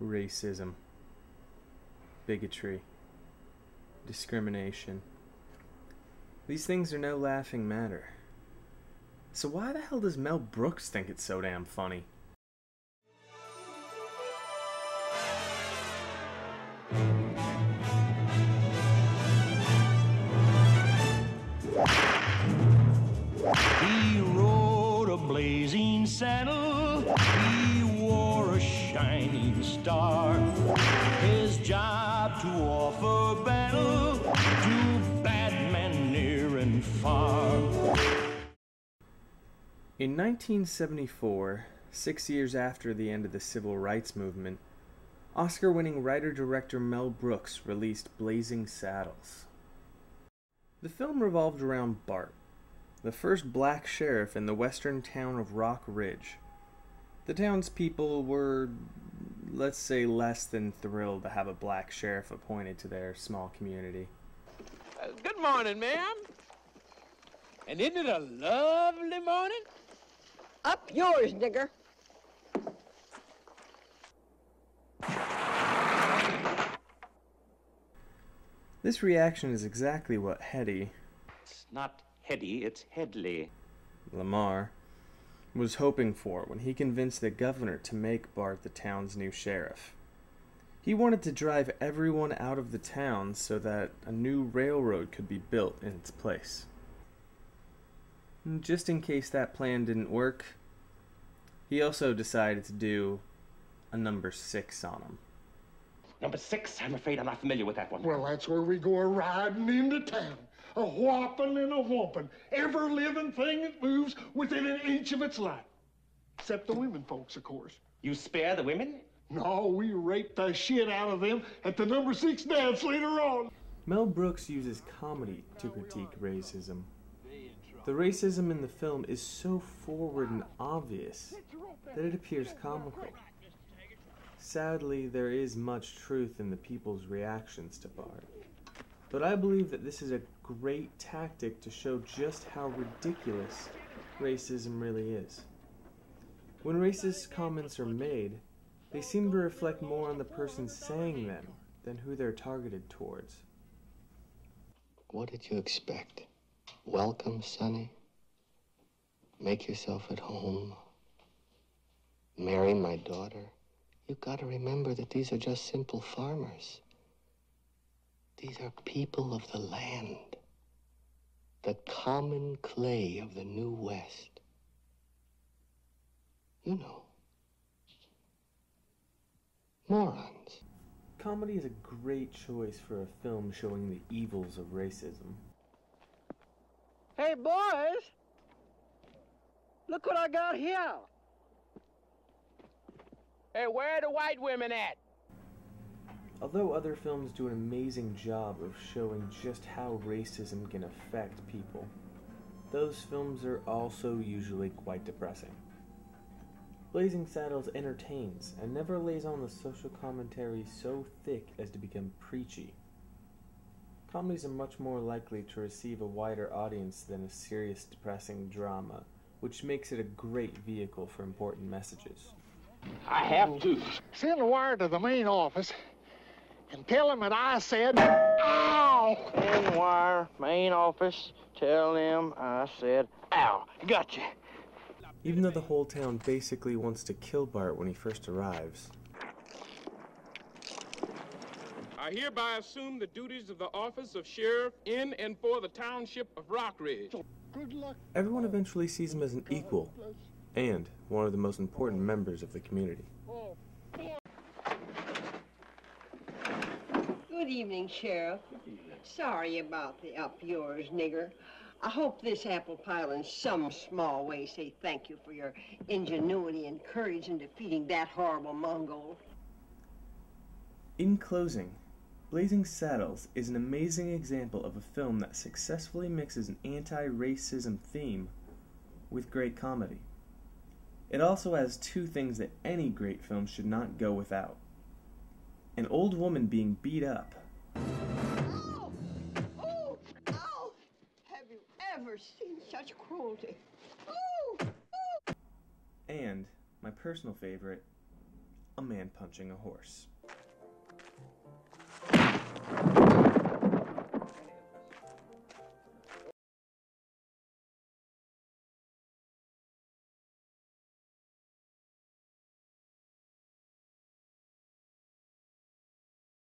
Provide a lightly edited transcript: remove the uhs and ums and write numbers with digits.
racism, bigotry, discrimination. These things are no laughing matter. So why the hell does Mel Brooks think it's so damn funny? He rode a blazing saddle, he wore a shining star. His job to offer battle to bad men near and far. In 1974, 6 years after the end of the Civil Rights Movement, Oscar-winning writer-director Mel Brooks released Blazing Saddles. The film revolved around Bart, the first black sheriff in the western town of Rock Ridge. The townspeople were, let's say, less than thrilled to have a black sheriff appointed to their small community. Good morning, ma'am. And isn't it a lovely morning? Up yours, nigger. This reaction is exactly what Hetty, It's not Hetty, it's Headley. Lamar, was hoping for when he convinced the governor to make Bart the town's new sheriff. He wanted to drive everyone out of the town so that a new railroad could be built in its place. And just in case that plan didn't work, he also decided to do a number 6 on him. Number 6, I'm afraid I'm not familiar with that one. Well, that's where we go a-riding into town. A whopping and a whomping. Every living thing that moves within an inch of its life. Except the women folks, of course. You spare the women? No, we rape the shit out of them at the number 6 dance later on. Mel Brooks uses comedy to critique racism. The racism in the film is so forward and obvious that it appears comical. Sadly, there is much truth in the people's reactions to Bart. But I believe that this is a great tactic to show just how ridiculous racism really is. When racist comments are made, they seem to reflect more on the person saying them than who they're targeted towards. What did you expect? Welcome, Sonny. Make yourself at home. Marry my daughter. You've got to remember that these are just simple farmers. These are people of the land. The common clay of the New West. You know. Morons. Comedy is a great choice for a film showing the evils of racism. Hey, boys. Look what I got here. Hey, where are the white women at? Although other films do an amazing job of showing just how racism can affect people, those films are also usually quite depressing. Blazing Saddles entertains and never lays on the social commentary so thick as to become preachy. Comedies are much more likely to receive a wider audience than a serious, depressing drama, which makes it a great vehicle for important messages. I have to. Send a wire to the main office and tell them that I said, ow! Send wire, main office, tell them I said, ow, gotcha. Even though the whole town basically wants to kill Bart when he first arrives, I hereby assume the duties of the office of sheriff in and for the township of Rockridge. Good luck. everyone eventually sees him as an equal and one of the most important members of the community. Good evening, Sheriff. Sorry about the up yours, nigger. I hope this apple pie will in some small way say thank you for your ingenuity and courage in defeating that horrible Mongol. In closing, Blazing Saddles is an amazing example of a film that successfully mixes an anti-racism theme with great comedy. It also has two things that any great film should not go without: an old woman being beat up, Ow! Oh! Ow! Have you ever seen such cruelty? Oh! and, my personal favorite, a man punching a horse.